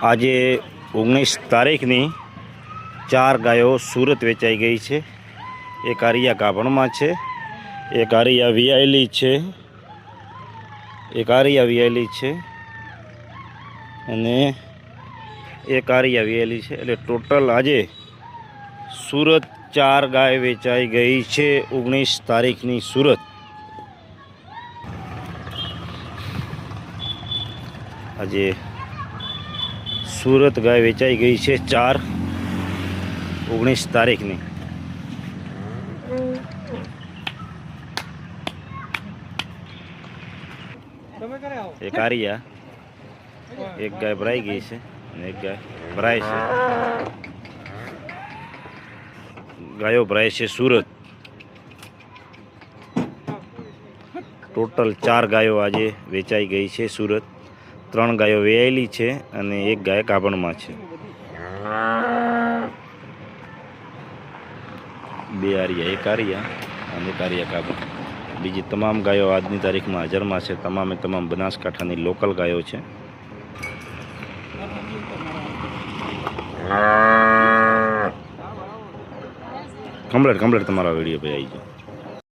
આજે 19 તારીખની 4 ગાયો સુરત વેચાઈ ગઈ છે। એક આરિયા ગાભણમાં છે, એક આરિયા વિયાયેલી છે, અને એક આરિયા વિયાયેલી છે। એટલે ટોટલ આજે સુરત 4 ગાય વેચાઈ ગઈ છે 19 તારીખની સુરત। આજે सूरत गाय वेचाई गई है 4 19 तारीखनी। एक आरिया, एक गाय भराई गई है, एक गाय भराई है। गायों भराई है सूरत। टोटल 4 गायों आज वेचाई गई है सूरत। 3 गायों वेयाયેલી છે અને એક ગાય ગાભણમાં છે। 2 આરિયા, એક આરિયા અને એક આરિયા ગાભણ। બીજી તમામ ગાયો આજની તારીખમાં હાજરમાં છે। તમામે તમામ બનાસકાંઠાની લોકલ ગાયો છે। કમ્પ્લીટ તમારા વિડીયો પર આવી જાઓ।